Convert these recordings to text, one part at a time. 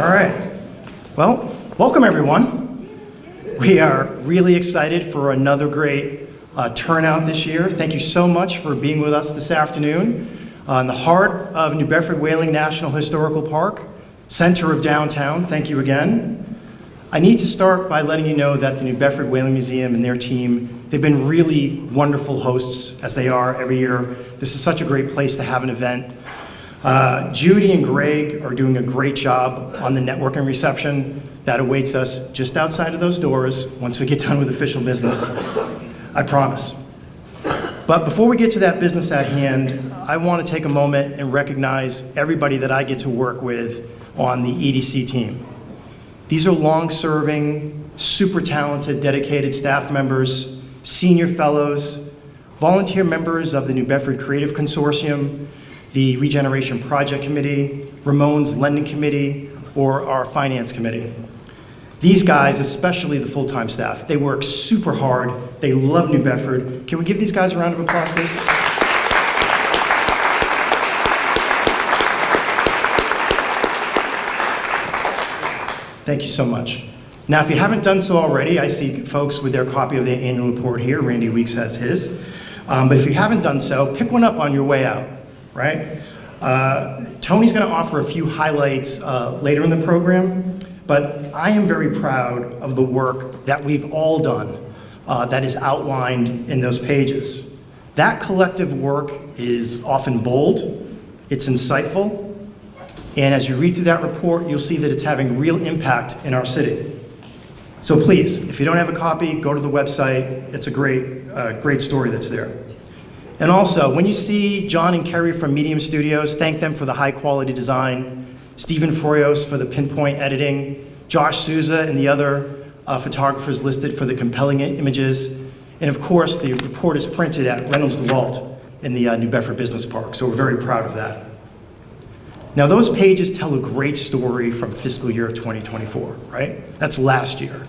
All right. Well, welcome everyone. We are really excited for another great turnout this year. Thank you so much for being with us this afternoon in the heart of New Bedford Whaling National Historical Park, center of downtown. Thank you again. I need to start by letting you know that the New Bedford Whaling Museum and their team, they've been really wonderful hosts, as they are every year. This is such a great place to have an event. Judy and Greg are doing a great job on the networking reception that awaits us just outside of those doors once we get done with official business. I promise. But before we get to that business at hand, I want to take a moment and recognize everybody that I get to work with on the EDC team. These are long-serving, super talented, dedicated staff members, senior fellows, volunteer members of the New Bedford Creative Consortium, the Regeneration Project Committee, Ramon's Lending Committee, or our Finance Committee. These guys, especially the full-time staff, they work super hard. They love New Bedford. Can we give these guys a round of applause, please? Thank you so much. Now, if you haven't done so already, I see folks with their copy of the annual report here. Randy Weeks has his. But if you haven't done so, pick one up on your way out. Right? Tony's going to offer a few highlights later in the program, but I am very proud of the work that we've all done that is outlined in those pages. That collective work is often bold, it's insightful, and as you read through that report, you'll see that it's having real impact in our city. So please, if you don't have a copy, go to the website. It's a great story that's there. And also, when you see John and Kerry from Medium Studios, thank them for the high quality design, Stephen Froyos for the pinpoint editing, Josh Souza and the other photographers listed for the compelling images, and of course, the report is printed at Reynolds DeWalt in the New Bedford Business Park, so we're very proud of that. Now, those pages tell a great story from fiscal year 2024, right? That's last year.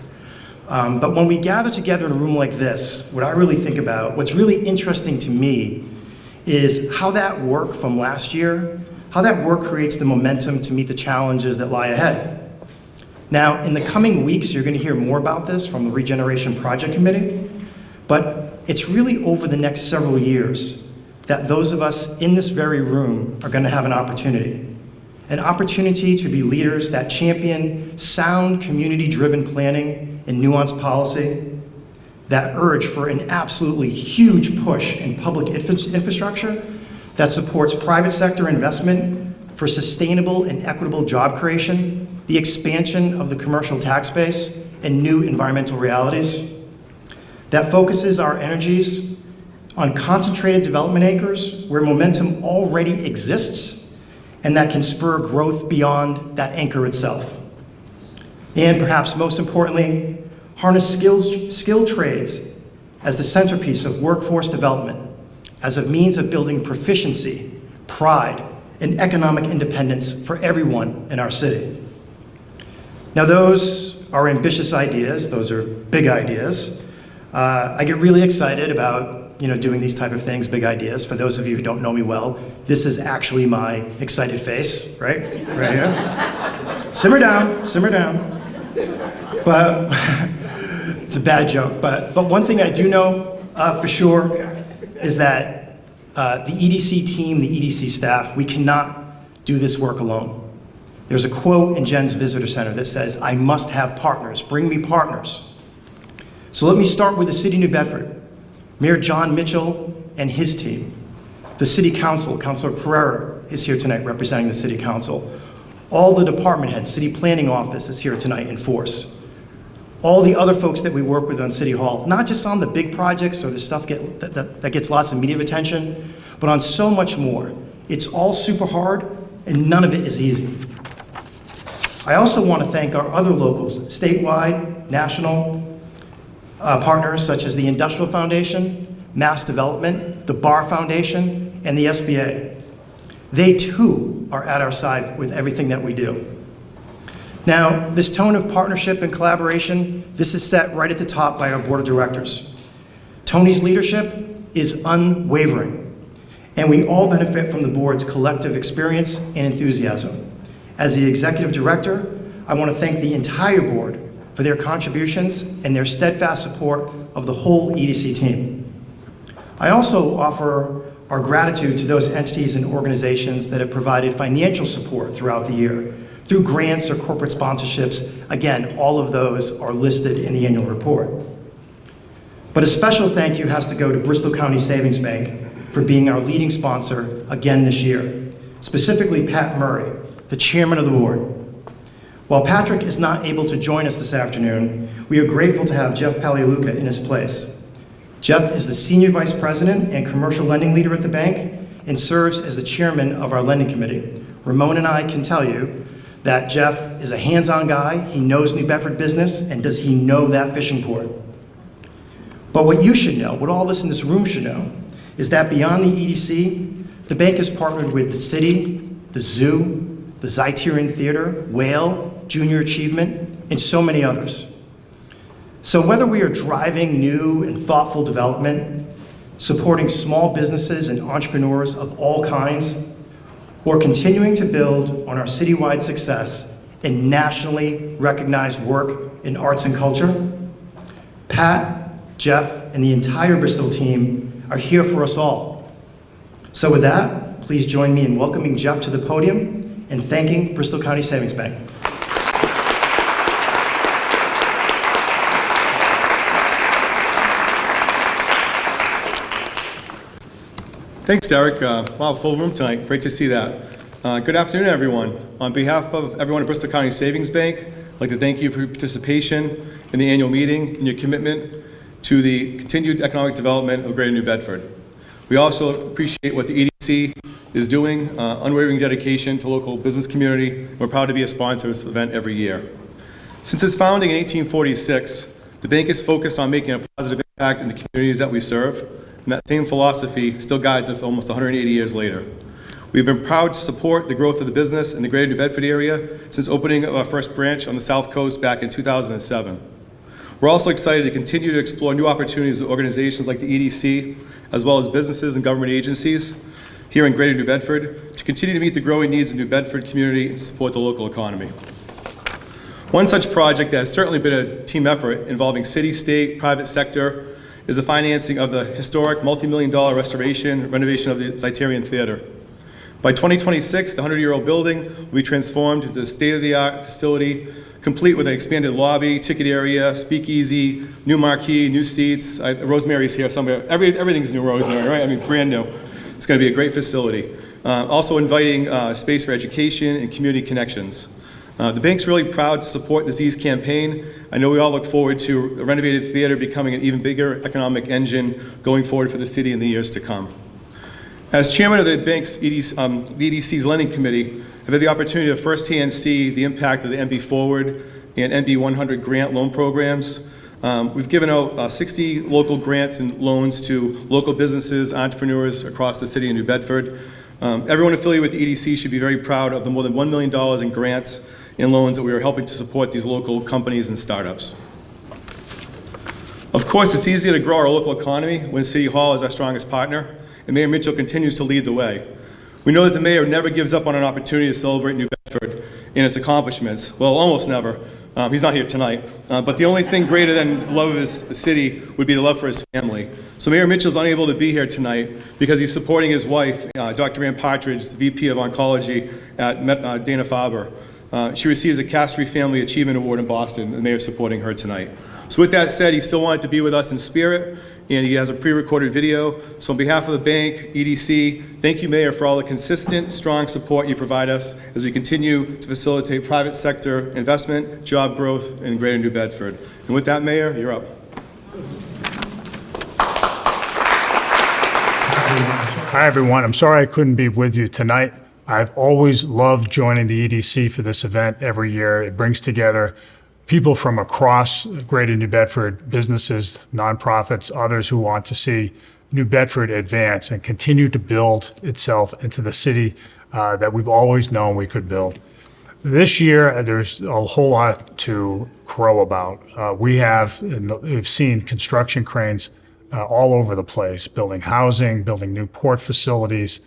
But when we gather together in a room like this, what I really think about, what's really interesting to me is how that work from last year, how that work creates the momentum to meet the challenges that lie ahead. Now, in the coming weeks, you're going to hear more about this from the Regeneration Project Committee, but it's really over the next several years that those of us in this very room are going to have an opportunity to be leaders that champion sound, community-driven planning and nuanced policy, that urge for an absolutely huge push in public infrastructure that supports private sector investment for sustainable and equitable job creation, the expansion of the commercial tax base, and new environmental realities, that focuses our energies on concentrated development acres where momentum already exists and that can spur growth beyond that anchor itself. And perhaps most importantly, harness skilled trades as the centerpiece of workforce development, as a means of building proficiency, pride, and economic independence for everyone in our city. Now, those are ambitious ideas. Those are big ideas. I get really excited about doing these type of things, big ideas. For those of you who don't know me well, this is actually my excited face, right here. Simmer down, simmer down. But it's a bad joke. But one thing I do know for sure is that the EDC team, the EDC staff, we cannot do this work alone. There's a quote in Jen's Visitor Center that says, "I must have partners. Bring me partners." So let me start with the City of New Bedford. Mayor John Mitchell and his team. The City Council, Councilor Pereira is here tonight representing the City Council. All the department heads, City Planning Office is here tonight in force. All the other folks that we work with on City Hall, not just on the big projects or the stuff that gets lots of media attention, but on so much more. It's all super hard and none of it is easy. I also want to thank our other locals, statewide, national partners such as the Industrial Foundation, Mass Development, the Bar Foundation, and the SBA. They too are at our side with everything that we do. Now, this tone of partnership and collaboration, this is set right at the top by our board of directors. Tony's leadership is unwavering, and we all benefit from the board's collective experience and enthusiasm. As the executive director, I want to thank the entire board for their contributions and their steadfast support of the whole EDC team. I also offer our gratitude to those entities and organizations that have provided financial support throughout the year, through grants or corporate sponsorships. Again, all of those are listed in the annual report. But a special thank you has to go to Bristol County Savings Bank for being our leading sponsor again this year, specifically Pat Murray, the chairman of the board. While Patrick is not able to join us this afternoon, we are grateful to have Jeff Palialuca in his place. Jeff is the Senior Vice President and Commercial Lending Leader at the bank and serves as the chairman of our lending committee. Ramon and I can tell you that Jeff is a hands-on guy, he knows New Bedford business, and does he know that fishing port. But what you should know, what all of us in this room should know, is that beyond the EDC, the bank has partnered with the city, the zoo, the Zeiterion Theater, Whale, Junior Achievement, and so many others. So whether we are driving new and thoughtful development, supporting small businesses and entrepreneurs of all kinds, or continuing to build on our citywide success in nationally recognized work in arts and culture, Pat, Jeff, and the entire Bristol team are here for us all. So with that, please join me in welcoming Jeff to the podium and thanking Bristol County Savings Bank. Thanks, Derek. Wow, full room tonight. Great to see that. Good afternoon, everyone. On behalf of everyone at Bristol County Savings Bank, I'd like to thank you for your participation in the annual meeting and your commitment to the continued economic development of Greater New Bedford. We also appreciate what the EDC is doing, unwavering dedication to local business community. We're proud to be a sponsor of this event every year. Since its founding in 1846, the bank is focused on making a positive impact in the communities that we serve, and that same philosophy still guides us almost 180 years later. We've been proud to support the growth of the business in the Greater New Bedford area since opening of our first branch on the South Coast back in 2007. We're also excited to continue to explore new opportunities with organizations like the EDC, as well as businesses and government agencies here in Greater New Bedford, to continue to meet the growing needs of the New Bedford community and support the local economy. One such project that has certainly been a team effort involving city, state, private sector is the financing of the historic multi-million-dollar restoration, renovation of the Zeiterion Theater. By 2026, the 100-year-old building will be transformed into a state-of-the-art facility, complete with an expanded lobby, ticket area, speakeasy, new marquee, new seats. Rosemary's here somewhere. Everything's new Rosemary, right? I mean, brand new. It's going to be a great facility. Also inviting space for education and community connections. The bank's really proud to support the Z's campaign. I know we all look forward to a renovated theater becoming an even bigger economic engine going forward for the city in the years to come. As chairman of the bank's EDC's lending committee, I've had the opportunity to firsthand see the impact of the NB Forward and NB 100 grant loan programs. We've given out 60 local grants and loans to local businesses, entrepreneurs across the city of New Bedford. Everyone affiliated with the EDC should be very proud of the more than $1 million in grants and loans that we are helping to support these local companies and startups. Of course, it's easier to grow our local economy when City Hall is our strongest partner, and Mayor Mitchell continues to lead the way. We know that the mayor never gives up on an opportunity to celebrate New Bedford and its accomplishments. Well, almost never. He's not here tonight. But the only thing greater than love of his city would be the love for his family. So Mayor Mitchell's unable to be here tonight because he's supporting his wife, Dr. Ann Partridge, the VP of Oncology at Dana-Farber. She receives a Castry Family Achievement Award in Boston, and the mayor's supporting her tonight. So with that said, he still wanted to be with us in spirit, and he has a pre-recorded video. So on behalf of the bank, EDC, thank you, Mayor, for all the consistent, strong support you provide us as we continue to facilitate private sector investment, job growth in Greater New Bedford. And with that, Mayor, you're up. Hi, everyone. I'm sorry I couldn't be with you tonight. I've always loved joining the EDC for this event every year. It brings together people from across Greater New Bedford, businesses, nonprofits, others who want to see New Bedford advance and continue to build itself into the city that we've always known we could build. This year, there's a whole lot to crow about. We've seen construction cranes all over the place, building housing, building new port facilities,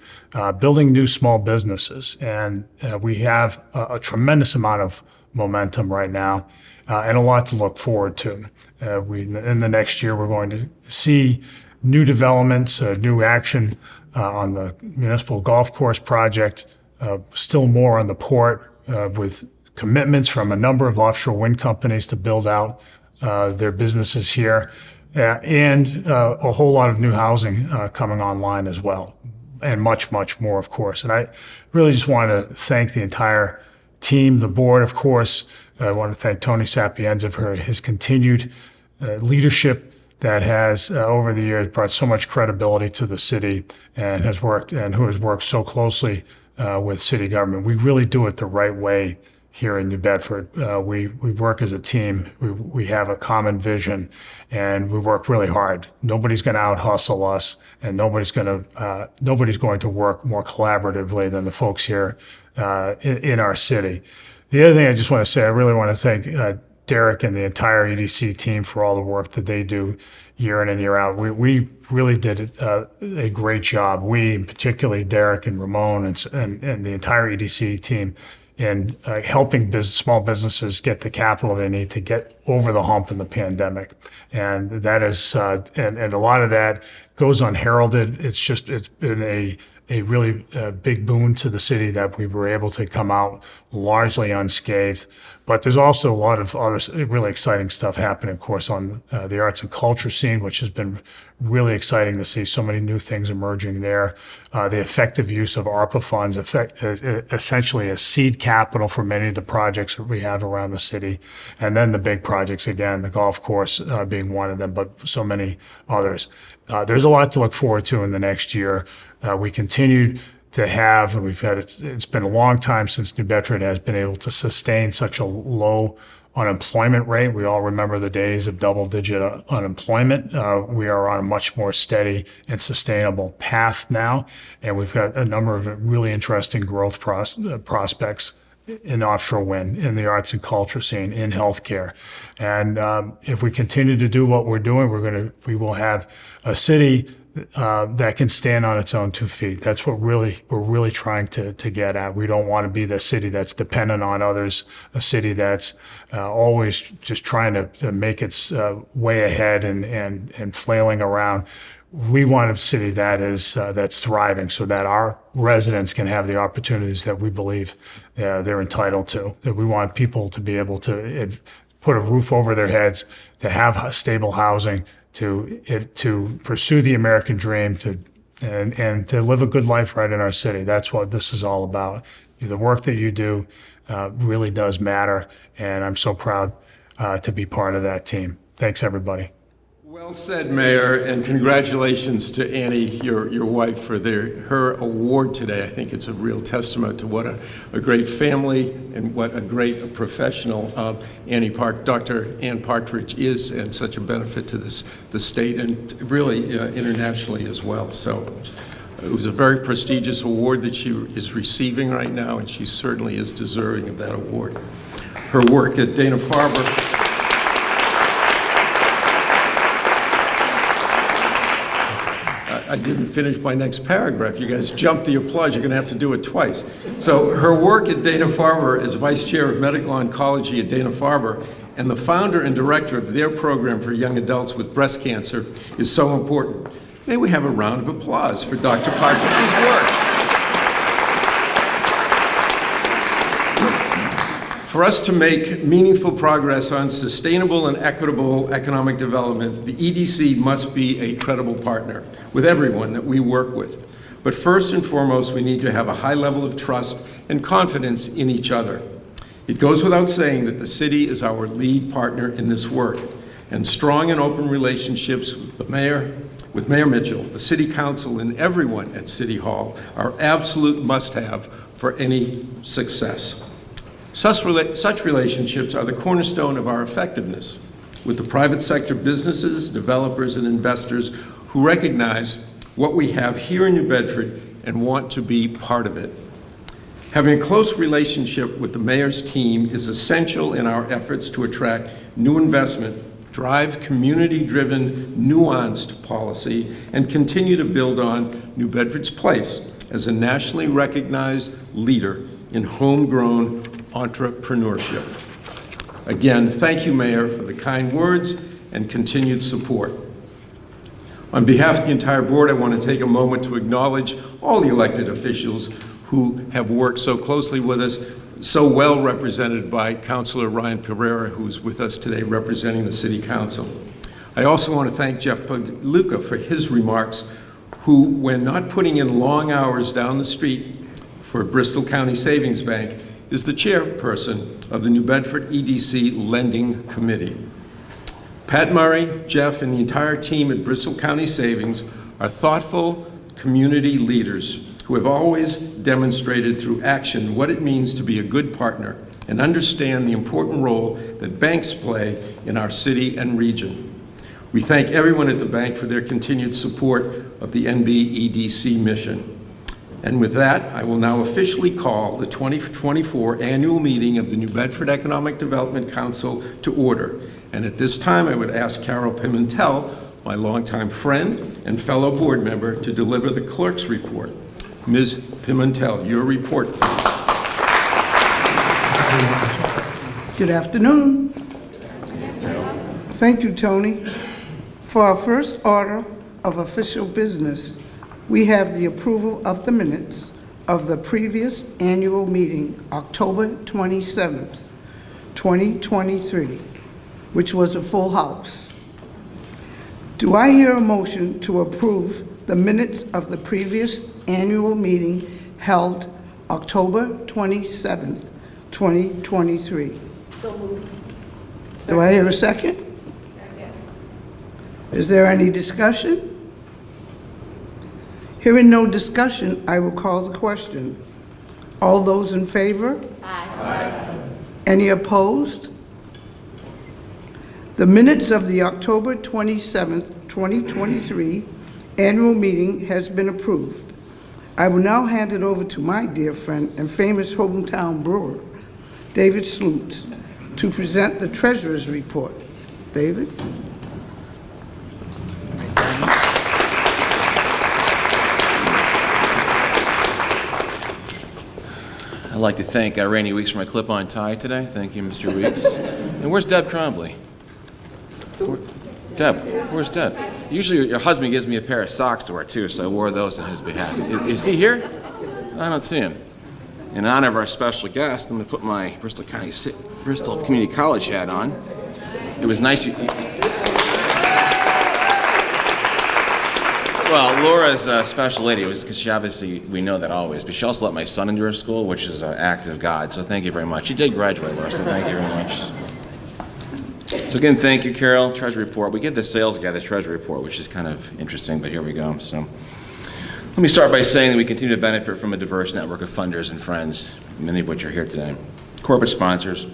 building new small businesses. And we have a tremendous amount of momentum right now, and a lot to look forward to. In the next year, we're going to see new developments, new action on the municipal golf course project, still more on the port, with commitments from a number of offshore wind companies to build out their businesses here, and a whole lot of new housing coming online as well, and much, much more, of course. And I really just want to thank the entire team, the board, of course. I want to thank Tony Sapienza for his continued leadership that has, over the years, brought so much credibility to the city and who has worked so closely with city government. We really do it the right way here in New Bedford. We work as a team. We have a common vision, and we work really hard. Nobody's going to out-hustle us, and nobody's going to work more collaboratively than the folks here in our city. The other thing I just want to say, I really want to thank Derek and the entire EDC team for all the work that they do year in and year out. We really did a great job. We, particularly Derek and Ramon and the entire EDC team, in helping small businesses get the capital they need to get over the hump in the pandemic. And that is, and a lot of that goes unheralded. It's been a really big boon to the city that we were able to come out largely unscathed. But there's also a lot of other really exciting stuff happening, of course, on the arts and culture scene, which has been really exciting to see so many new things emerging there. The effective use of ARPA funds, essentially as seed capital for many of the projects that we have around the city. And then the big projects, again, the golf course being one of them, but so many others. There's a lot to look forward to in the next year. We continue to have, and it's been a long time since New Bedford has been able to sustain such a low unemployment rate. We all remember the days of double-digit unemployment. We are on a much more steady and sustainable path now, and we've got a number of really interesting growth prospects in offshore wind, in the arts and culture scene, in healthcare. And if we continue to do what we're doing, we will have a city that can stand on its own 2 feet. That's what we're really trying to get at. We don't want to be the city that's dependent on others, a city that's always just trying to make its way ahead and flailing around. We want a city that is that's thriving, so that our residents can have the opportunities that we believe they're entitled to. That we want people to be able to put a roof over their heads, to have stable housing, to pursue the American dream, and to live a good life right in our city. That's what this is all about. The work that you do really does matter, and I'm so proud to be part of that team. Thanks, everybody. Well said, Mayor, and congratulations to Annie, your wife, for her award today. I think it's a real testament to what a great family and what a great professional Dr. Ann Partridge is, and such a benefit to the state and really internationally as well. So it was a very prestigious award that she is receiving right now, and she certainly is deserving of that award. Her work at Dana-Farber. I didn't finish my next paragraph. You guys jumped the applause. You're going to have to do it twice. So her work at Dana-Farber as Vice Chair of Medical Oncology at Dana-Farber and the founder and director of their program for young adults with breast cancer is so important. May we have a round of applause for Dr. Partridge's work. For us to make meaningful progress on sustainable and equitable economic development, the EDC must be a credible partner with everyone that we work with. But first and foremost, we need to have a high level of trust and confidence in each other. It goes without saying that the city is our lead partner in this work, and strong and open relationships with Mayor Mitchell, the City Council, and everyone at City Hall are absolute must-have for any success. Such relationships are the cornerstone of our effectiveness with the private sector businesses, developers, and investors who recognize what we have here in New Bedford and want to be part of it. Having a close relationship with the mayor's team is essential in our efforts to attract new investment, drive community-driven, nuanced policy, and continue to build on New Bedford's place as a nationally recognized leader in homegrown entrepreneurship. Again, thank you, Mayor, for the kind words and continued support. On behalf of the entire board, I want to take a moment to acknowledge all the elected officials who have worked so closely with us, so well represented by Councilor Ryan Pereira, who's with us today representing the City Council. I also want to thank Jeff Paluca for his remarks, who, when not putting in long hours down the street for Bristol County Savings Bank, is the chairperson of the New Bedford EDC Lending Committee. Pat Murray, Jeff, and the entire team at Bristol County Savings are thoughtful community leaders who have always demonstrated through action what it means to be a good partner and understand the important role that banks play in our city and region. We thank everyone at the bank for their continued support of the NBEDC mission. And with that, I will now officially call the 2024 annual meeting of the New Bedford Economic Development Council to order. And at this time, I would ask Carol Pimentel, my longtime friend and fellow board member, to deliver the clerk's report. Ms. Pimentel, your report, please. Good afternoon. Thank you, Tony. For our first order of official business, we have the approval of the minutes of the previous annual meeting, October 27th, 2023, which was a full house. Do I hear a motion to approve the minutes of the previous annual meeting held October 27th, 2023? So moved. Do I hear a second? Second. Is there any discussion? Hearing no discussion, I will call the question. All those in favor? Aye. Any opposed? The minutes of the October 27th, 2023 annual meeting has been approved. I will now hand it over to my dear friend and famous hometown brewer, David Slutz, to present the treasurer's report. David? I'd like to thank Randy Weeks for my clip-on tie today. Thank you, Mr. Weeks. And where's Deb Trombley? Deb, where's Deb? Usually your husband gives me a pair of socks to wear too, so I wore those on his behalf. Is he here? I don't see him. In honor of our special guest, I'm going to put my Bristol Community College hat on. It was nice. Well, Laura's a special lady. It was because she obviously, we know that always, but she also let my son into her school, which is an act of God. So thank you very much. She did graduate, Laura, so thank you very much. So again, thank you, Carol. Treasury report. We give the sales guy the treasury report, which is kind of interesting, but here we go. So let me start by saying that we continue to benefit from a diverse network of funders and friends, many of which are here today. Corporate sponsors.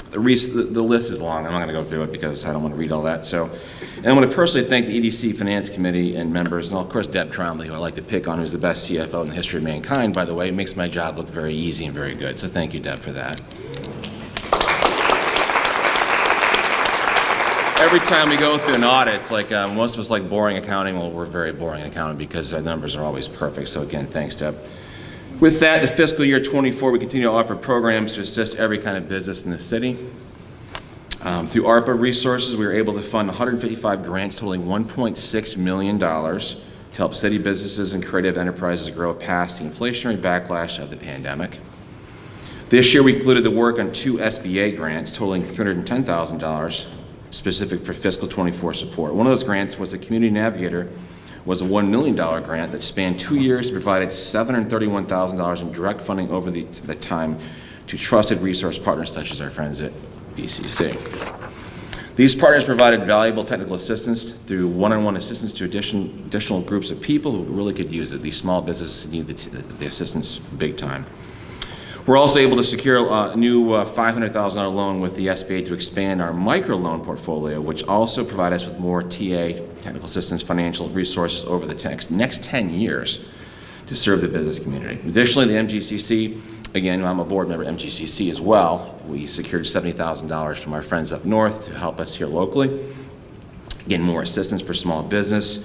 The list is long. I'm not going to go through it because I don't want to read all that. And I want to personally thank the EDC Finance Committee and members, and of course Deb Trombley, who I like to pick on, who's the best CFO in the history of mankind, by the way. It makes my job look very easy and very good. So thank you, Deb, for that. Every time we go through an audit, it's like most of us like boring accounting. Well, we're very boring in accounting because the numbers are always perfect. So again, thanks, Deb. With that, the fiscal year 24, we continue to offer programs to assist every kind of business in the city. Through ARPA resources, we were able to fund 155 grants totaling $1.6 million to help city businesses and creative enterprises grow past the inflationary backlash of the pandemic. This year, we included the work on 2 SBA grants totaling $310,000 specific for fiscal 24 support. One of those grants was the Community Navigator, was a $1 million grant that spanned 2 years and provided $731,000 in direct funding over the time to trusted resource partners such as our friends at BCC. These partners provided valuable technical assistance through one-on-one assistance to additional groups of people who really could use it. These small businesses need the assistance big time. We're also able to secure a new $500,000 loan with the SBA to expand our microloan portfolio, which also provide us with more TA, technical assistance, financial resources over the next 10 years to serve the business community. Additionally, the MGCC, again, I'm a board member of MGCC as well. We secured $70,000 from our friends up north to help us here locally. Again, more assistance for small business.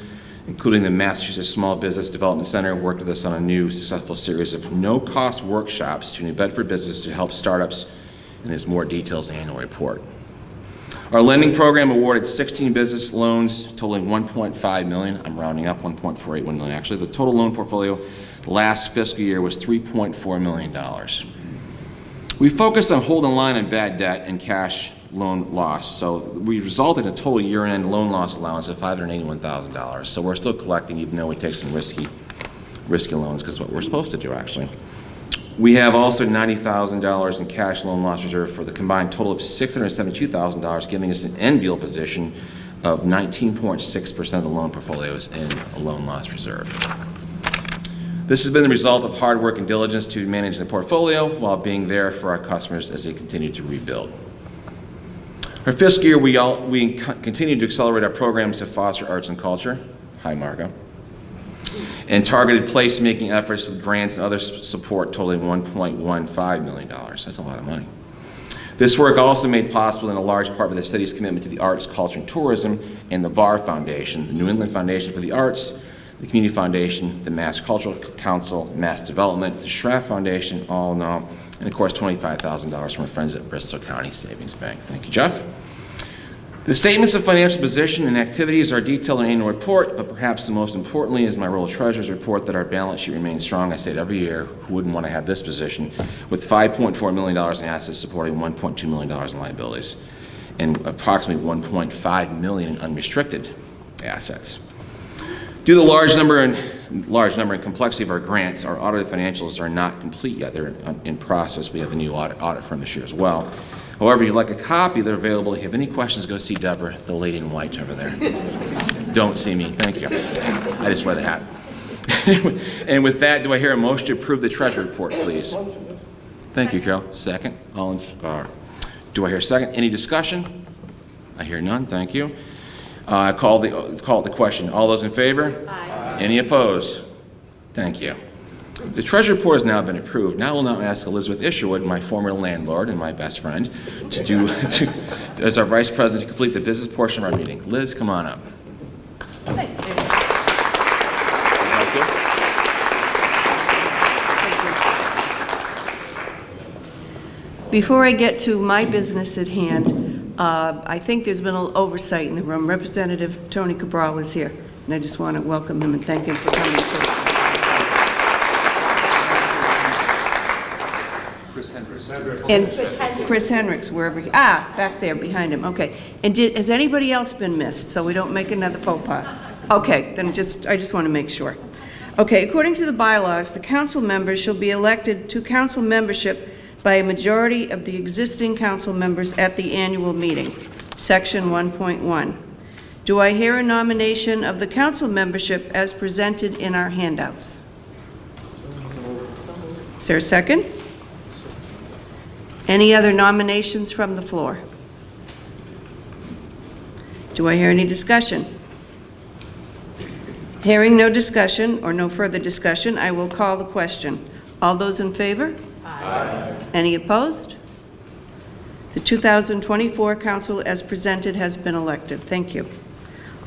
including the Massachusetts Small Business Development Center, worked with us on a new successful series of no-cost workshops to New Bedford business to help startups, and there's more details in the annual report. Our lending program awarded 16 business loans totaling $1.5 million. I'm rounding up, $1.481 million actually. The total loan portfolio last fiscal year was $3.4 million. We focused on holding the line on bad debt and cash loan loss. So we resulted in a total year-end loan loss allowance of $581,000. So we're still collecting, even though we take some risky loans, because it's what we're supposed to do, actually. We have also $90,000 in cash loan loss reserve for the combined total of $672,000, giving us an enviable position of 19.6% of the loan portfolios in a loan loss reserve. This has been the result of hard work and diligence to manage the portfolio while being there for our customers as they continue to rebuild. Our fiscal year, we continue to accelerate our programs to foster arts and culture. Hi, Margo. And targeted placemaking efforts with grants and other support totaling $1.15 million. That's a lot of money. This work also made possible in a large part by the city's commitment to the arts, culture, and tourism, and the BAR Foundation, the New England Foundation for the Arts, the Community Foundation, the Mass Cultural Council, Mass Development, the Schraff Foundation, all in all, and of course $25,000 from our friends at Bristol County Savings Bank. Thank you, Jeff. The statements of financial position and activities are detailed in the annual report, but perhaps the most importantly is my role as treasurer's report that our balance sheet remains strong. I say it every year, who wouldn't want to have this position, with $5.4 million in assets supporting $1.2 million in liabilities, and approximately $1.5 million in unrestricted assets. Due to the large number and complexity of our grants, our audited financials are not complete yet. They're in process. We have a new audit firm this year as well. However, if you'd like a copy, they're available. If you have any questions, go see Deborah, the lady in white over there. Don't see me. Thank you. I just wear the hat. And with that, do I hear a motion to approve the treasury report, please? Thank you, Carol. Second. All in, do I hear a second? Any discussion? I hear none. Thank you. Call the question. All those in favor? Aye. Any opposed? Thank you. The treasury report has now been approved. Now I will now ask Elizabeth Isherwood, my former landlord and my best friend, as our vice president, to complete the business portion of our meeting. Liz, come on up. Thanks, David. Before I get to my business at hand, I think there's been a little oversight in the room. Representative Tony Cabral is here, and I just want to welcome him and thank him for coming too. And Chris Hendricks, wherever he, back there behind him, okay. And has anybody else been missed, so we don't make another faux pas? Okay, then I just want to make sure. Okay, according to the bylaws, the council members shall be elected to council membership by a majority of the existing council members at the annual meeting, section 1.1. Do I hear a nomination of the council membership as presented in our handouts? Is there a second? Any other nominations from the floor? Do I hear any discussion? Hearing no discussion or no further discussion, I will call the question. All those in favor? Aye. Any opposed? The 2024 council as presented has been elected. Thank you.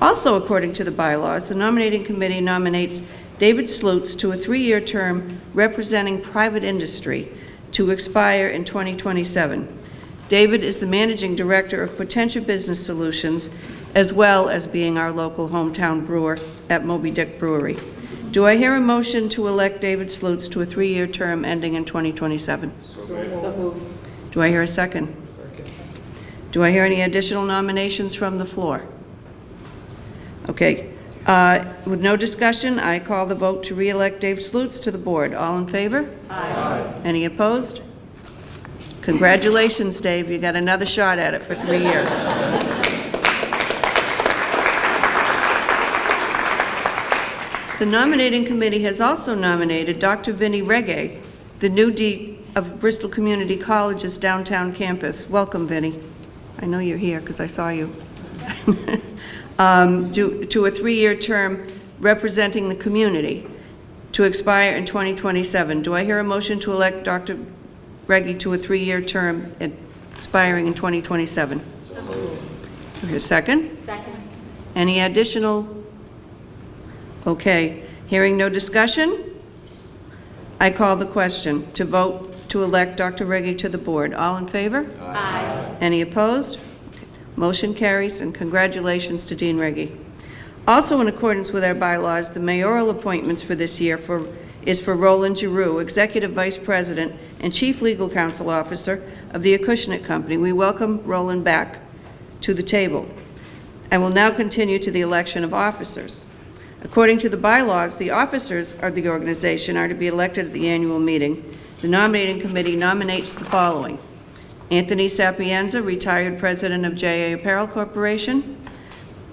Also, according to the bylaws, the nominating committee nominates David Slutz to a 3-year term representing private industry to expire in 2027. David is the managing director of Potentia Business Solutions, as well as being our local hometown brewer at Moby Dick Brewery. Do I hear a motion to elect David Slutz to a 3-year term ending in 2027? So moved. Do I hear a second? Do I hear any additional nominations from the floor? Okay. With no discussion, I call the vote to re-elect Dave Slutz to the board. All in favor? Aye. Any opposed? Congratulations, Dave. You got another shot at it for 3 years. The nominating committee has also nominated Dr. Vinnie Reggae, the new dean of Bristol Community College's downtown campus. Welcome, Vinnie. I know you're here because I saw you. To a 3-year term representing the community to expire in 2027. Do I hear a motion to elect Dr. Reggie to a 3-year term expiring in 2027? So moved. Do I hear a second? Second. Any additional Okay, hearing no discussion, I call the question to vote to elect Dr. Reggie to the board. All in favor? Aye. Any opposed? Okay. Motion carries, and congratulations to Dean Reggie. Also in accordance with our bylaws, the mayoral appointments for this year is for Roland Giroux, Executive Vice President and Chief Legal Counsel Officer of the Acushnet Company. We welcome Roland back to the table. I will now continue to the election of officers. According to the bylaws, the officers of the organization are to be elected at the annual meeting. The nominating committee nominates the following: Anthony Sapienza, retired president of JA Apparel Corporation,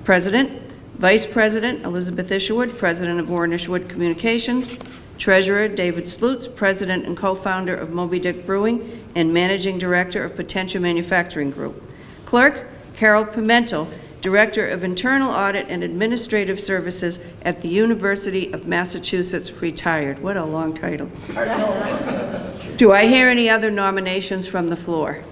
President. Vice President, Elizabeth Isherwood, President of Warren Isherwood Communications, Treasurer, David Slutz, President and co-founder of Moby Dick Brewing, and Managing Director of Potentia Manufacturing Group. Clerk, Carol Pimentel, Director of Internal Audit and Administrative Services at the University of Massachusetts, retired. What a long title. Do I hear any other nominations from the floor?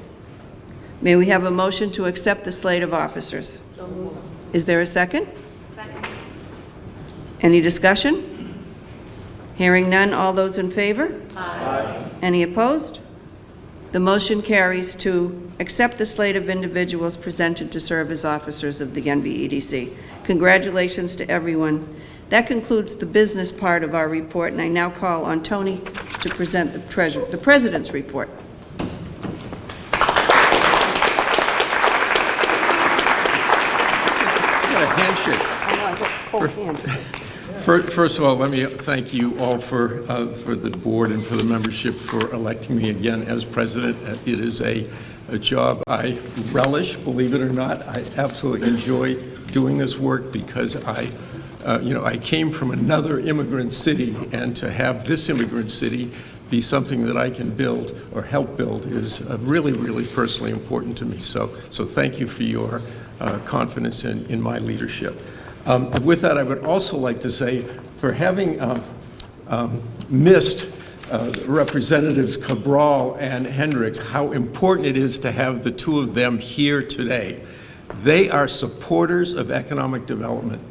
May we have a motion to accept the slate of officers? So moved. Is there a second? Second. Any discussion? Hearing none, all those in favor? Aye. Any opposed? The motion carries to accept the slate of individuals presented to serve as officers of the NBEDC. Congratulations to everyone. That concludes the business part of our report, and I now call on Tony to present the President's report. What a handshake. I know, I got cold hands. First of all, let me thank you all for the board and for the membership for electing me again as president. It is a job I relish, believe it or not. I absolutely enjoy doing this work because I came from another immigrant city, and to have this immigrant city be something that I can build or help build is really, really personally important to me. So thank you for your confidence in my leadership. With that, I would also like to say, for having missed Representatives Cabral and Hendricks, how important it is to have the two of them here today. They are supporters of economic development,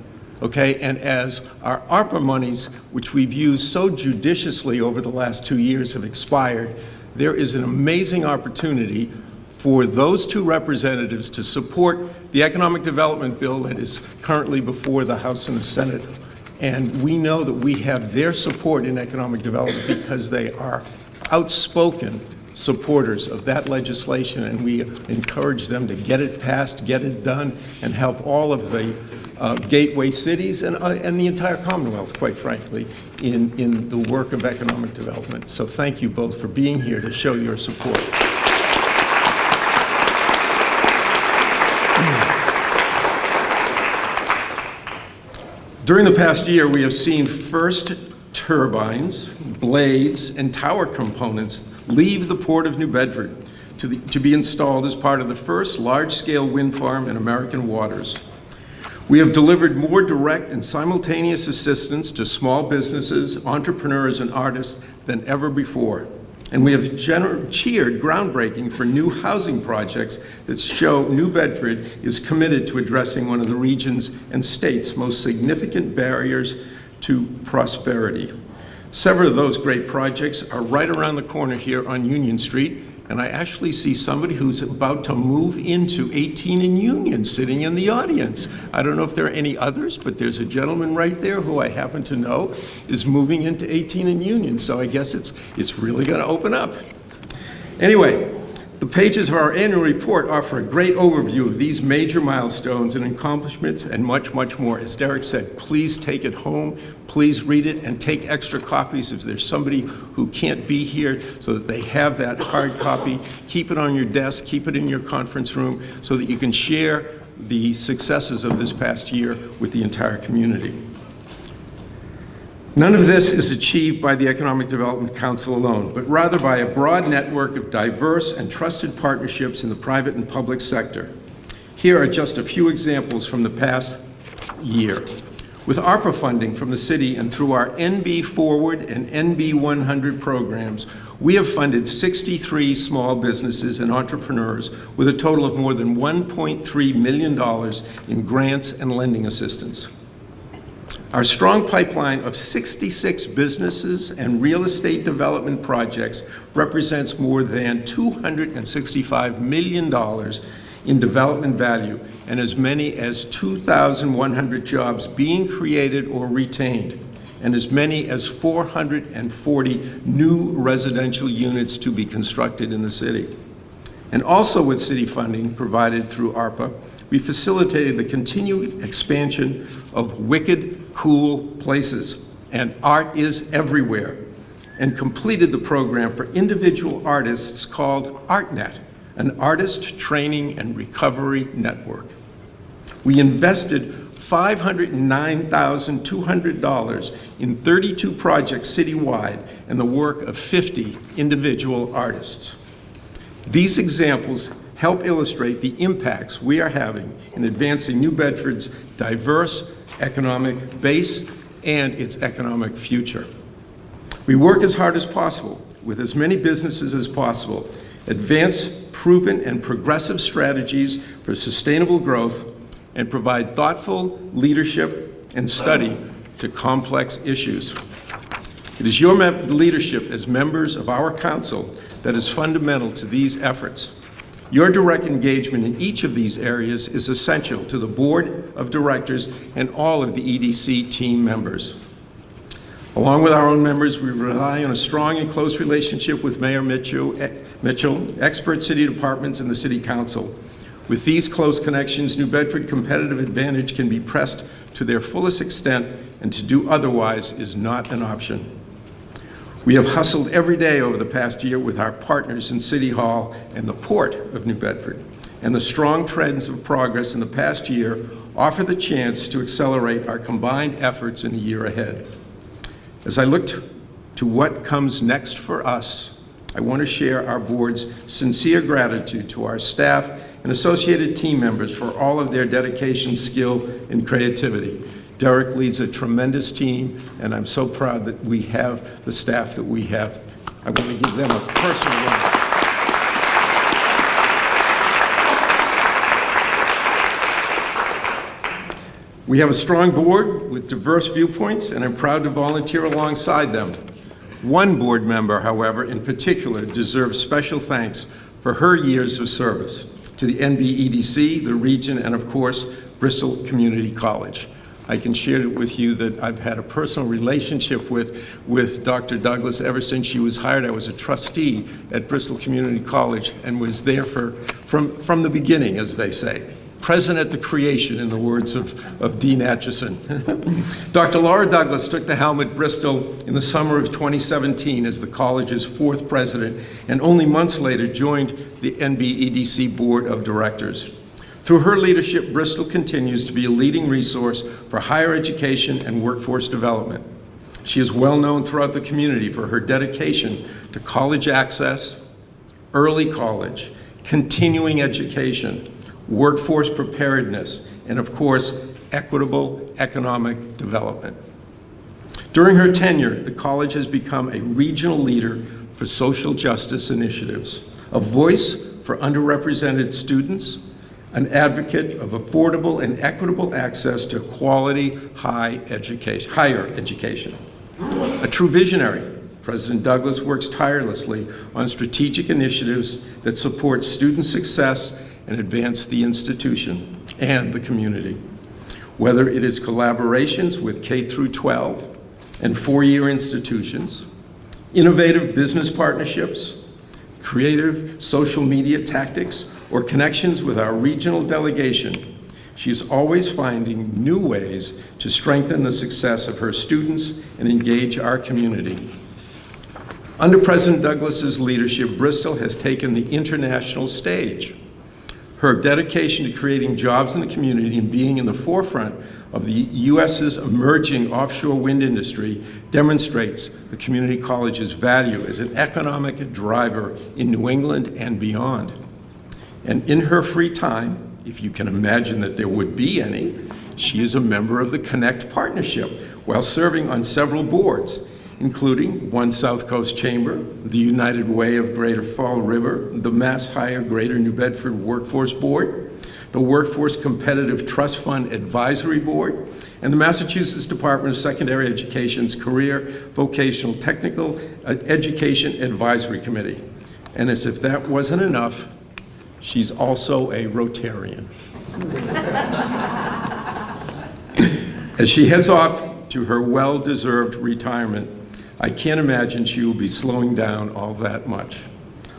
okay? And as our ARPA monies, which we've used so judiciously over the last 2 years, have expired, there is an amazing opportunity for those two representatives to support the economic development bill that is currently before the House and the Senate. And we know that we have their support in economic development because they are outspoken supporters of that legislation, and we encourage them to get it passed, get it done, and help all of the gateway cities and the entire Commonwealth, quite frankly, in the work of economic development. So thank you both for being here to show your support. During the past year, we have seen first turbines, blades, and tower components leave the Port of New Bedford to be installed as part of the first large-scale wind farm in American waters. We have delivered more direct and simultaneous assistance to small businesses, entrepreneurs, and artists than ever before. And we have cheered groundbreaking for new housing projects that show New Bedford is committed to addressing one of the region's and state's most significant barriers to prosperity. Several of those great projects are right around the corner here on Union Street, and I actually see somebody who's about to move into 18 and Union sitting in the audience. I don't know if there are any others, but there's a gentleman right there who I happen to know is moving into 18 and Union, so I guess it's really going to open up. Anyway, the pages of our annual report offer a great overview of these major milestones and accomplishments and much, much more. As Derek said, please take it home, please read it, and take extra copies if there's somebody who can't be here so that they have that hard copy. Keep it on your desk, keep it in your conference room so that you can share the successes of this past year with the entire community. None of this is achieved by the Economic Development Council alone, but rather by a broad network of diverse and trusted partnerships in the private and public sector. Here are just a few examples from the past year. With ARPA funding from the city and through our NB Forward and NB 100 programs, we have funded 63 small businesses and entrepreneurs with a total of more than $1.3 million in grants and lending assistance. Our strong pipeline of 66 businesses and real estate development projects represents more than $265 million in development value and as many as 2,100 jobs being created or retained, and as many as 440 new residential units to be constructed in the city. And also with city funding provided through ARPA, we facilitated the continued expansion of wicked, cool places, and art is everywhere, and completed the program for individual artists called ArtNet, an artist training and recovery network. We invested $509,200 in 32 projects citywide and the work of 50 individual artists. These examples help illustrate the impacts we are having in advancing New Bedford's diverse economic base and its economic future. We work as hard as possible with as many businesses as possible, advance proven and progressive strategies for sustainable growth, and provide thoughtful leadership and study to complex issues. It is your leadership as members of our council that is fundamental to these efforts. Your direct engagement in each of these areas is essential to the Board of Directors and all of the EDC team members. Along with our own members, we rely on a strong and close relationship with Mayor Mitchell, expert city departments, and the City Council. With these close connections, New Bedford competitive advantage can be pressed to their fullest extent, and to do otherwise is not an option. We have hustled every day over the past year with our partners in City Hall and the Port of New Bedford, and the strong trends of progress in the past year offer the chance to accelerate our combined efforts in the year ahead. As I look to what comes next for us, I want to share our board's sincere gratitude to our staff and associated team members for all of their dedication, skill, and creativity. Derek leads a tremendous team, and I'm so proud that we have the staff that we have. I want to give them a personal round. We have a strong board with diverse viewpoints, and I'm proud to volunteer alongside them. One board member, however, in particular, deserves special thanks for her years of service to the NBEDC, the region, and of course, Bristol Community College. I can share with you that I've had a personal relationship with Dr. Douglas ever since she was hired. I was a trustee at Bristol Community College and was there from the beginning, as they say. Present at the creation, in the words of Dean Atchison. Dr. Laura Douglas took the helm at Bristol in the summer of 2017 as the college's fourth president, and only months later joined the NBEDC Board of Directors. Through her leadership, Bristol continues to be a leading resource for higher education and workforce development. She is well known throughout the community for her dedication to college access, early college, continuing education, workforce preparedness, and of course, equitable economic development. During her tenure, the college has become a regional leader for social justice initiatives, a voice for underrepresented students, an advocate of affordable and equitable access to quality higher education. A true visionary, President Douglas works tirelessly on strategic initiatives that support student success and advance the institution and the community. Whether it is collaborations with K through 12 and four-year institutions, innovative business partnerships, creative social media tactics, or connections with our regional delegation, she is always finding new ways to strengthen the success of her students and engage our community. Under President Douglas's leadership, Bristol has taken the international stage. Her dedication to creating jobs in the community and being in the forefront of the U.S.'s emerging offshore wind industry demonstrates the community college's value as an economic driver in New England and beyond. And in her free time, if you can imagine that there would be any, she is a member of the Connect Partnership while serving on several boards, including One South Coast Chamber, the United Way of Greater Fall River, the Mass Hire Greater New Bedford Workforce Board, the Workforce Competitive Trust Fund Advisory Board, and the Massachusetts Department of Secondary Education's Career Vocational Technical Education Advisory Committee. And as if that wasn't enough, she's also a Rotarian. As she heads off to her well-deserved retirement, I can't imagine she will be slowing down all that much.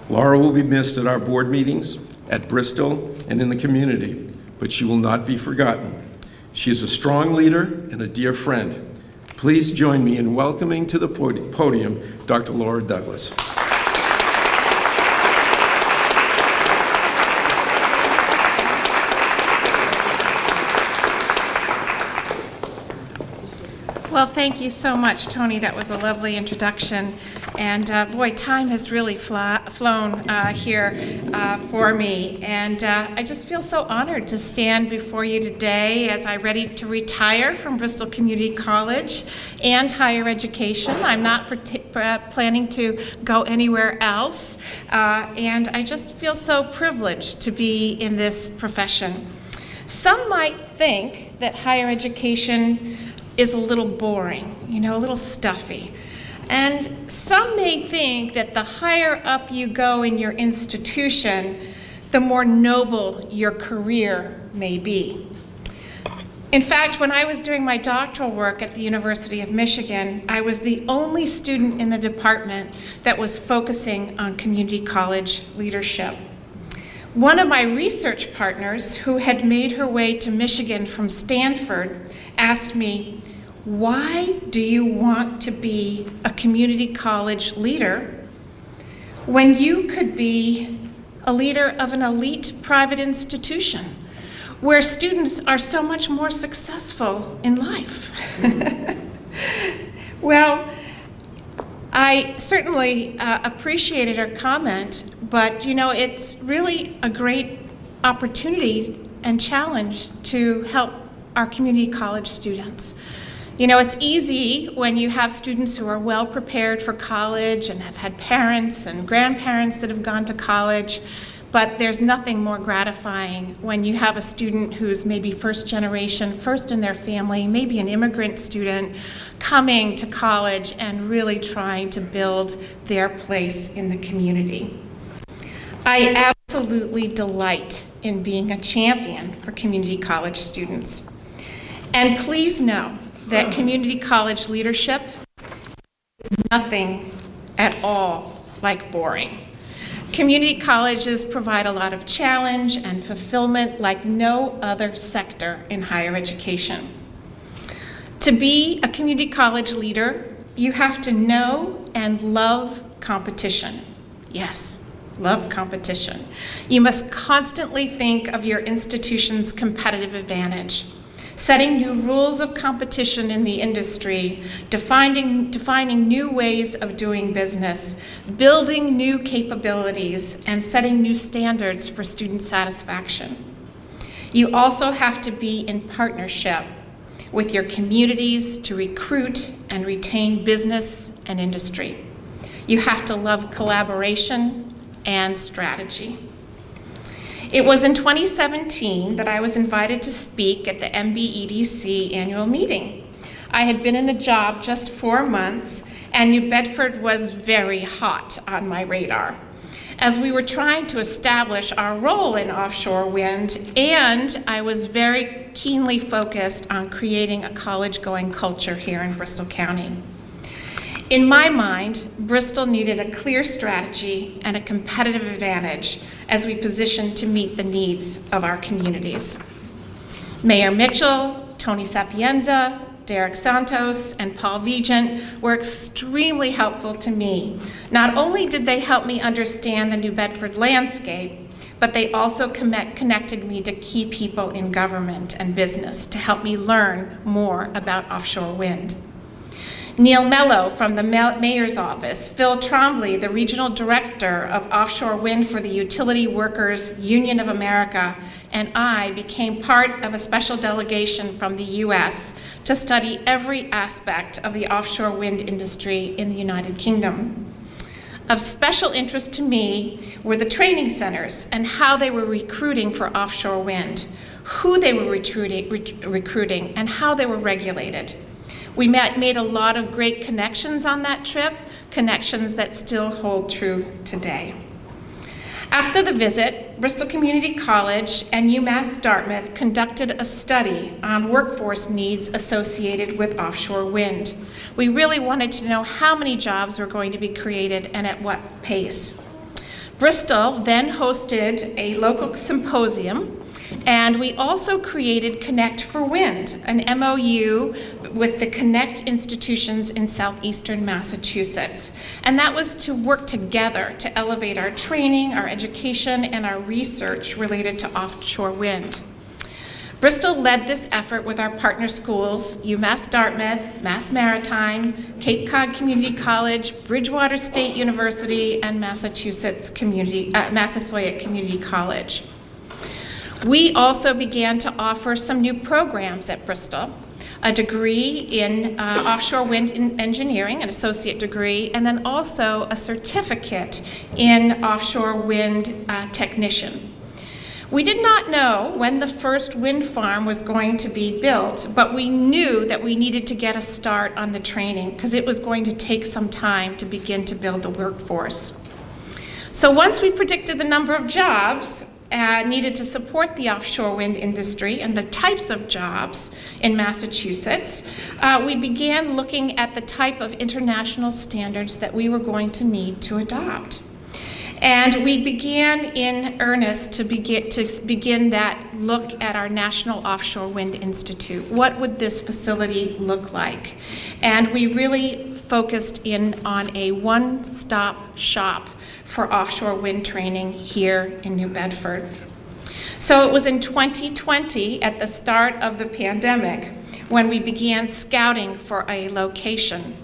Laura will be missed at our board meetings, at Bristol, and in the community, but she will not be forgotten. She is a strong leader and a dear friend. Please join me in welcoming to the podium Dr. Laura Douglas. Well, thank you so much, Tony. That was a lovely introduction. And boy, time has really flown here for me. And I just feel so honored to stand before you today as I'm ready to retire from Bristol Community College and higher education. I'm not planning to go anywhere else. And I just feel so privileged to be in this profession. Some might think that higher education is a little boring, a little stuffy. And some may think that the higher up you go in your institution, the more noble your career may be. In fact, when I was doing my doctoral work at the University of Michigan, I was the only student in the department that was focusing on community college leadership. One of my research partners, who had made her way to Michigan from Stanford, asked me, "Why do you want to be a community college leader when you could be a leader of an elite private institution where students are so much more successful in life?" Well, I certainly appreciated her comment, but it's really a great opportunity and challenge to help our community college students. It's easy when you have students who are well prepared for college and have had parents and grandparents that have gone to college, but there's nothing more gratifying when you have a student who's maybe first generation, first in their family, maybe an immigrant student, coming to college and really trying to build their place in the community. I absolutely delight in being a champion for community college students. And please know that community college leadership is nothing at all like boring. Community colleges provide a lot of challenge and fulfillment like no other sector in higher education. To be a community college leader, you have to know and love competition. Yes, love competition. You must constantly think of your institution's competitive advantage, setting new rules of competition in the industry, defining new ways of doing business, building new capabilities, and setting new standards for student satisfaction. You also have to be in partnership with your communities to recruit and retain business and industry. You have to love collaboration and strategy. It was in 2017 that I was invited to speak at the NBEDC annual meeting. I had been in the job just 4 months, and New Bedford was very hot on my radar, as we were trying to establish our role in offshore wind, and I was very keenly focused on creating a college-going culture here in Bristol County. In my mind, Bristol needed a clear strategy and a competitive advantage as we positioned to meet the needs of our communities. Mayor Mitchell, Tony Sapienza, Derek Santos, and Paul Vigent were extremely helpful to me. Not only did they help me understand the New Bedford landscape, but they also connected me to key people in government and business to help me learn more about offshore wind. Neil Mello from the Mayor's Office, Phil Trombley, the Regional Director of Offshore Wind for the Utility Workers Union of America, and I became part of a special delegation from the U.S. to study every aspect of the offshore wind industry in the United Kingdom. Of special interest to me were the training centers and how they were recruiting for offshore wind, who they were recruiting, and how they were regulated. We made a lot of great connections on that trip, connections that still hold true today. After the visit, Bristol Community College and UMass Dartmouth conducted a study on workforce needs associated with offshore wind. We really wanted to know how many jobs were going to be created and at what pace. Bristol then hosted a local symposium, and we also created Connect for Wind, an MOU with the Connect institutions in southeastern Massachusetts. And that was to work together to elevate our training, our education, and our research related to offshore wind. Bristol led this effort with our partner schools, UMass Dartmouth, Mass Maritime, Cape Cod Community College, Bridgewater State University, and Massasoit Community College. We also began to offer some new programs at Bristol, a degree in offshore wind engineering, an associate degree, and then also a certificate in offshore wind technician. We did not know when the first wind farm was going to be built, but we knew that we needed to get a start on the training because it was going to take some time to begin to build the workforce. So once we predicted the number of jobs needed to support the offshore wind industry and the types of jobs in Massachusetts, we began looking at the type of international standards that we were going to need to adopt. And we began in earnest to begin that look at our National Offshore Wind Institute. What would this facility look like? And we really focused in on a one-stop shop for offshore wind training here in New Bedford. So it was in 2020, at the start of the pandemic, when we began scouting for a location.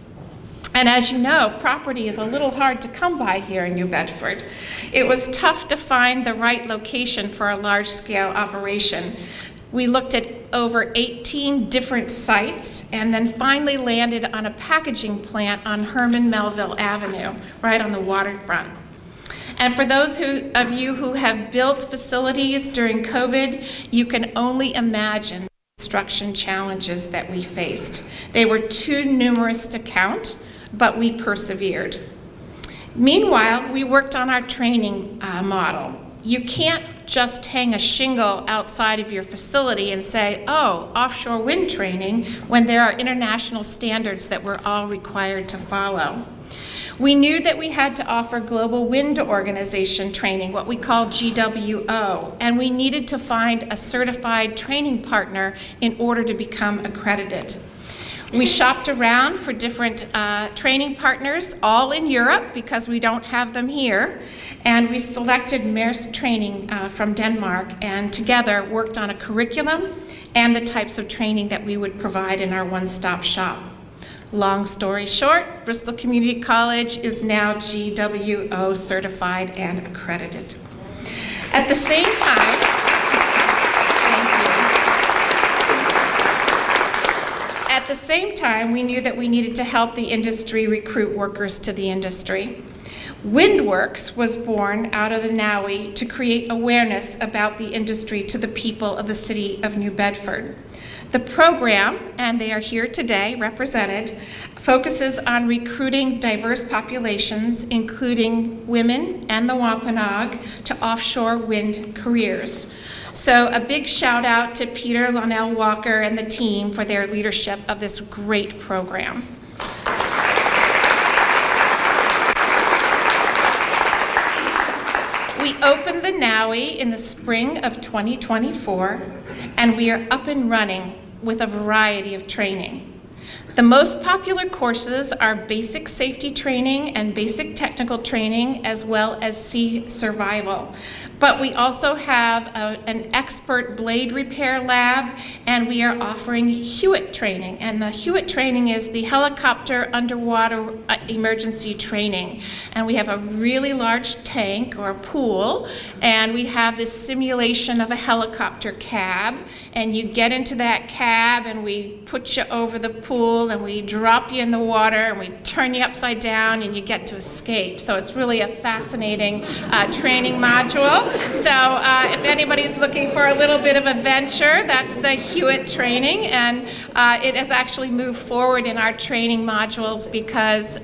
And as you know, property is a little hard to come by here in New Bedford. It was tough to find the right location for a large-scale operation. We looked at over 18 different sites and then finally landed on a packaging plant on Herman Melville Avenue, right on the waterfront. And for those of you who have built facilities during COVID, you can only imagine the construction challenges that we faced. They were too numerous to count, but we persevered. Meanwhile, we worked on our training model. You can't just hang a shingle outside of your facility and say, oh, offshore wind training, when there are international standards that we're all required to follow. We knew that we had to offer global wind organization training, what we call GWO, and we needed to find a certified training partner in order to become accredited. We shopped around for different training partners, all in Europe because we don't have them here, and we selected Maersk Training from Denmark, and together worked on a curriculum and the types of training that we would provide in our one-stop shop. Long story short, Bristol Community College is now GWO certified and accredited. At the same time, At the same time, we knew that we needed to help the industry recruit workers to the industry. WindWorks was born out of the NAUI to create awareness about the industry to the people of the city of New Bedford. The program, and they are here today represented, focuses on recruiting diverse populations, including women and the Wampanoag, to offshore wind careers. So a big shout out to Peter Lonell Walker and the team for their leadership of this great program. We opened the NAUI in the spring of 2024, and we are up and running with a variety of training. The most popular courses are basic safety training and basic technical training, as well as sea survival. But we also have an expert blade repair lab, and we are offering Hewitt training. And the Hewitt training is the helicopter underwater emergency training. And we have a really large tank or a pool, and we have this simulation of a helicopter cab. And you get into that cab, and we put you over the pool, school, and we drop you in the water and we turn you upside down and you get to escape. So it's really a fascinating training module. So if anybody's looking for a little bit of adventure, that's the Hewitt training, and it has actually moved forward in our training modules because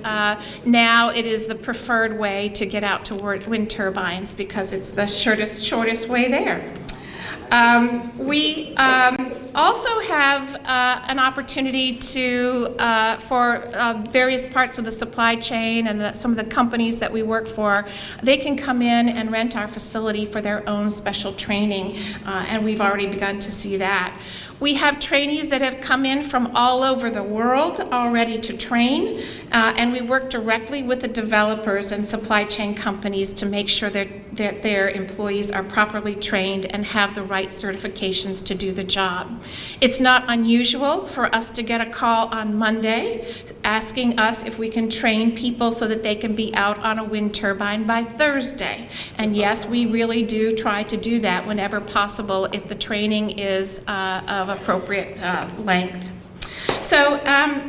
now it is the preferred way to get out to wind turbines because it's the shortest way there. We also have an opportunity to, for various parts of the supply chain and some of the companies that we work for, they can come in and rent our facility for their own special training, and we've already begun to see that. We have trainees that have come in from all over the world already to train, and we work directly with the developers and supply chain companies to make sure that their employees are properly trained and have the right certifications to do the job. It's not unusual for us to get a call on Monday asking us if we can train people so that they can be out on a wind turbine by Thursday. And yes, we really do try to do that whenever possible if the training is of appropriate length. So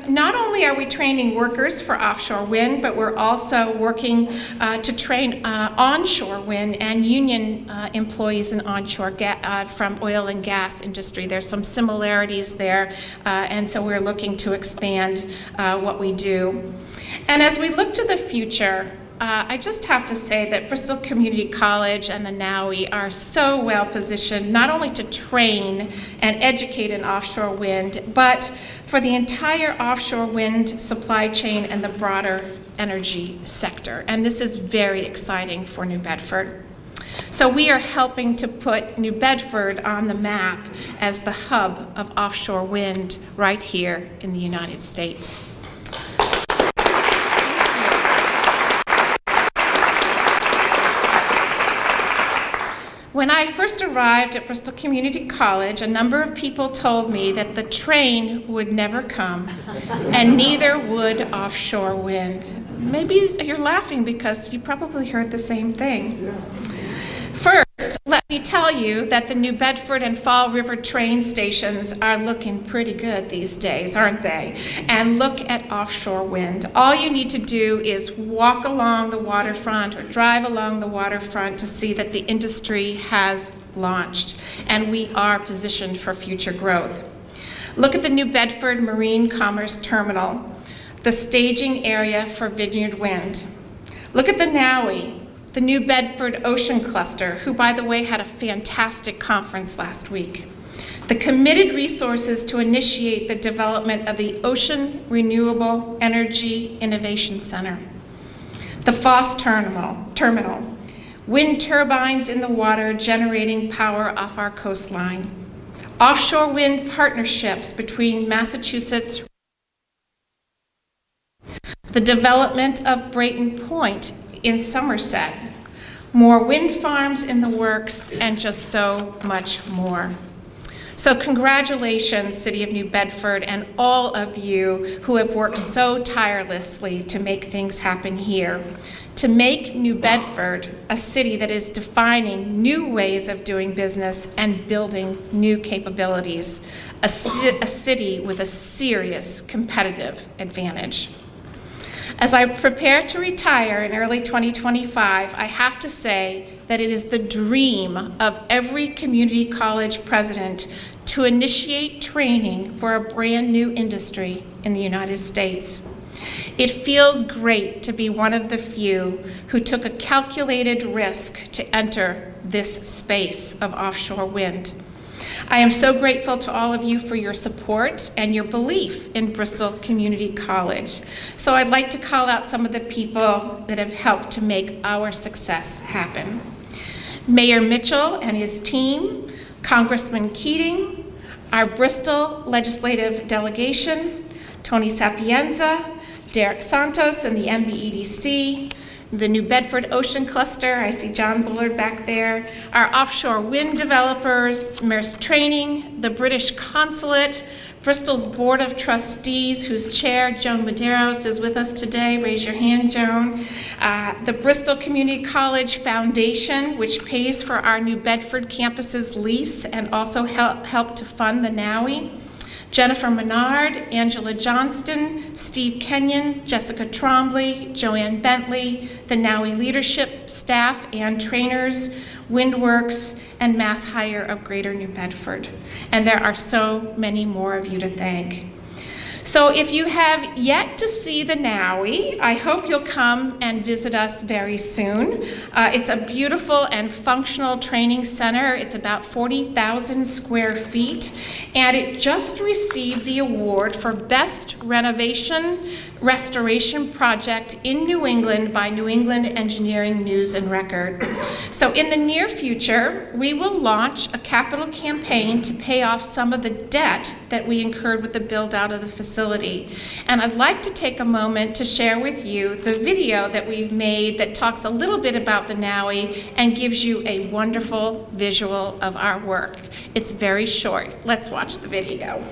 not only are we training workers for offshore wind, but we're also working to train onshore wind and union employees in onshore from oil and gas industry. There's some similarities there, and so we're looking to expand what we do. And as we look to the future, I just have to say that Bristol Community College and the NAUI are so well positioned not only to train and educate in offshore wind, but for the entire offshore wind supply chain and the broader energy sector. And this is very exciting for New Bedford. So we are helping to put New Bedford on the map as the hub of offshore wind right here in the United States. When I first arrived at Bristol Community College, a number of people told me that the train would never come, and neither would offshore wind. Maybe you're laughing because you probably heard the same thing. First, let me tell you that the New Bedford and Fall River train stations are looking pretty good these days, aren't they? And look at offshore wind. All you need to do is walk along the waterfront or drive along the waterfront to see that the industry has launched, and we are positioned for future growth. Look at the New Bedford Marine Commerce Terminal, the staging area for Vineyard Wind. Look at the NAUI, the New Bedford Ocean Cluster, who, by the way, had a fantastic conference last week. The committed resources to initiate the development of the Ocean Renewable Energy Innovation Center. The Foss Terminal, wind turbines in the water generating power off our coastline. Offshore wind partnerships between Massachusetts. The development of Brayton Point in Somerset, more wind farms in the works, and just so much more. So congratulations, City of New Bedford, and all of you who have worked so tirelessly to make things happen here, to make New Bedford a city that is defining new ways of doing business and building new capabilities, a city with a serious competitive advantage. As I prepare to retire in early 2025, I have to say that it is the dream of every community college president to initiate training for a brand new industry in the United States. It feels great to be one of the few who took a calculated risk to enter this space of offshore wind. I am so grateful to all of you for your support and your belief in Bristol Community College. So I'd like to call out some of the people that have helped to make our success happen. Mayor Mitchell and his team, Congressman Keating, our Bristol legislative delegation, Tony Sapienza, Derek Santos and the NBEDC, the New Bedford Ocean Cluster, I see John Bullard back there, our offshore wind developers, Maersk Training, the British Consulate, Bristol's Board of Trustees, whose chair, Joan Medeiros, is with us today. Raise your hand, Joan. The Bristol Community College Foundation, which pays for our New Bedford campus's lease and also helped to fund the NAUI. Jennifer Menard, Angela Johnston, Steve Kenyon, Jessica Trombley, Joanne Bentley, the NOWI leadership, staff, and trainers, Windworks, and Mass Hire of Greater New Bedford. And there are so many more of you to thank. So if you have yet to see the NOWI, I hope you'll come and visit us very soon. It's a beautiful and functional training center. It's about 40,000 square feet, and it just received the award for Best Restoration Project in New England by New England Engineering News and Record. So in the near future, we will launch a capital campaign to pay off some of the debt that we incurred with the build-out of the facility. And I'd like to take a moment to share with you the video that we've made that talks a little bit about the NOWI and gives you a wonderful visual of our work. It's very short. Let's watch the video.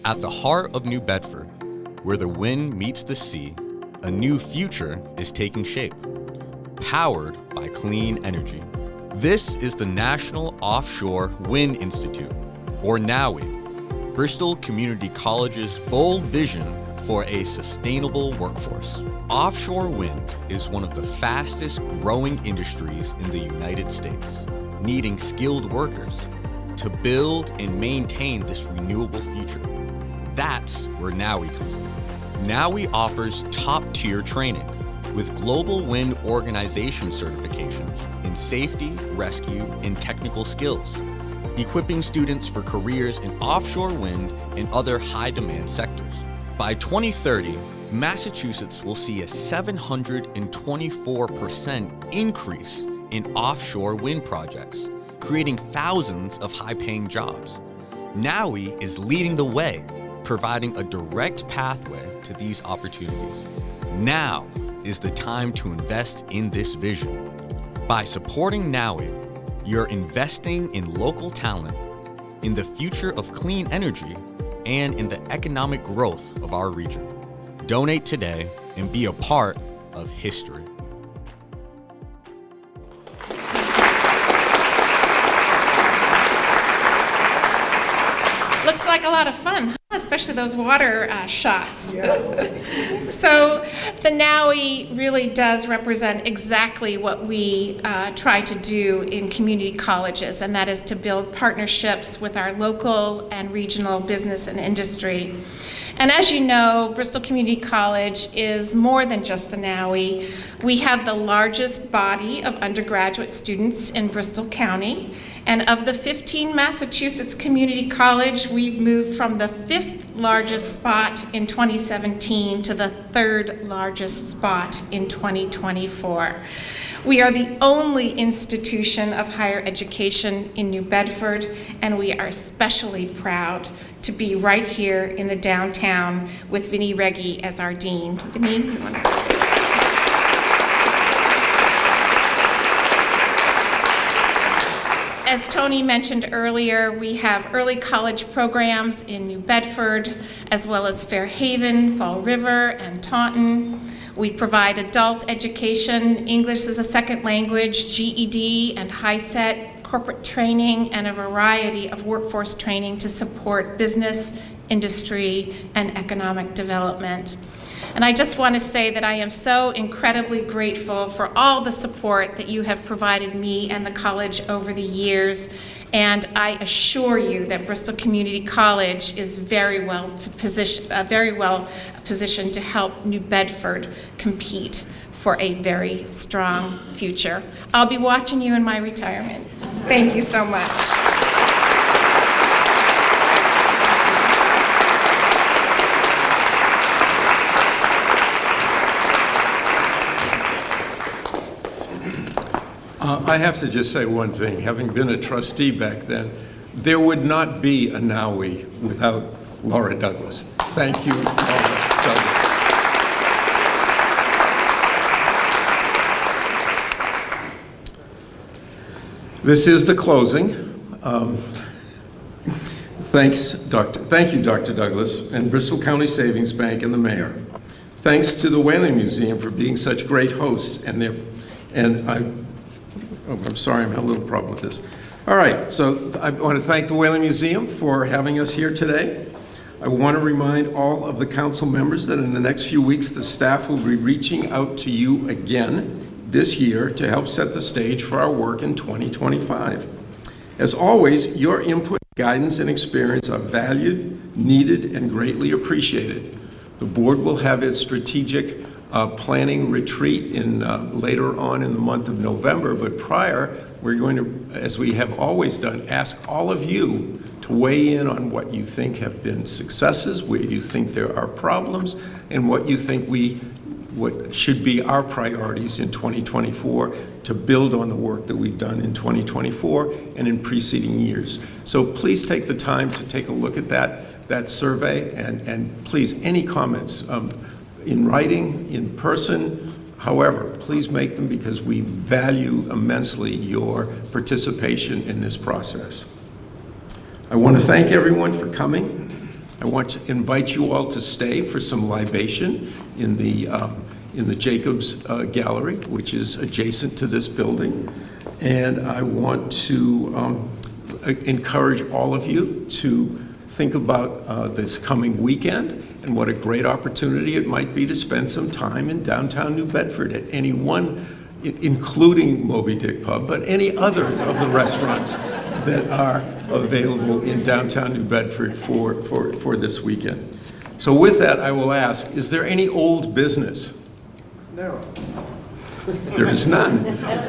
At the heart of New Bedford, where the wind meets the sea, a new future is taking shape, powered by clean energy. This is the National Offshore Wind Institute, or NOWI, Bristol Community College's bold vision for a sustainable workforce. Offshore wind is one of the fastest growing industries in the United States, needing skilled workers to build and maintain this renewable future. That's where NOWI comes in. NOWI offers top-tier training with Global Wind Organization certifications in safety, rescue, and technical skills, equipping students for careers in offshore wind and other high-demand sectors. By 2030, Massachusetts will see a 724% increase in offshore wind projects, creating thousands of high-paying jobs. NOWI is leading the way, providing a direct pathway to these opportunities. Now is the time to invest in this vision. By supporting NOWI, you're investing in local talent, in the future of clean energy, and in the economic growth of our region. Donate today and be a part of history. Looks like a lot of fun, huh? Especially those water shots. So the NOWI really does represent exactly what we try to do in community colleges, and that is to build partnerships with our local and regional business and industry. And as you know, Bristol Community College is more than just the NOWI. We have the largest body of undergraduate students in Bristol County, and of the 15 Massachusetts community college, we've moved from the 5th largest spot in 2017 to the 3rd largest spot in 2024. We are the only institution of higher education in New Bedford, and we are especially proud to be right here in the downtown with Vinnie Reggie as our dean. Vinnie, you want to... As Tony mentioned earlier, we have early college programs in New Bedford, as well as Fairhaven, Fall River, and Taunton. We provide adult education, English as a second language, GED, and HiSET, corporate training, and a variety of workforce training to support business, industry, and economic development. And I just want to say that I am so incredibly grateful for all the support that you have provided me and the college over the years. And I assure you that Bristol Community College is very well positioned to help New Bedford compete for a very strong future. I'll be watching you in my retirement. Thank you so much. I have to just say one thing. Having been a trustee back then, there would not be a NOWI without Laura Douglas. Thank you, Laura Douglas. This is the closing. Thank you, Dr. Douglas, and Bristol County Savings Bank and the mayor. Thanks to the Whaling Museum for being such great hosts, and Oh, I'm sorry, I'm having a little problem with this. All right, so I want to thank the Whaling Museum for having us here today. I want to remind all of the council members that in the next few weeks, the staff will be reaching out to you again this year to help set the stage for our work in 2025. As always, your input, guidance, and experience are valued, needed, and greatly appreciated. The board will have its strategic planning retreat later on in the month of November, but prior, we're going to, as we have always done, ask all of you to weigh in on what you think have been successes, where you think there are problems, and what you think what should be our priorities in 2024 to build on the work that we've done in 2024 and in preceding years. So please take the time to take a look at that survey, and please, any comments in writing, in person, however, please make them, because we value immensely your participation in this process. I want to thank everyone for coming. I want to invite you all to stay for some libation in the Jacobs Gallery, which is adjacent to this building. And I want to encourage all of you to think about this coming weekend and what a great opportunity it might be to spend some time in downtown New Bedford at any one, including Moby Dick Pub, but any others of the restaurants that are available in downtown New Bedford for this weekend. So with that, I will ask, is there any old business? No. There is none.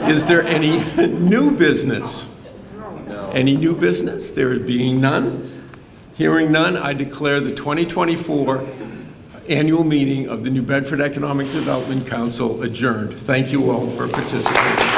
Is there any new business? No. Any new business? There being none. Hearing none, I declare the 2024 annual meeting of the New Bedford Economic Development Council adjourned. Thank you all for participating.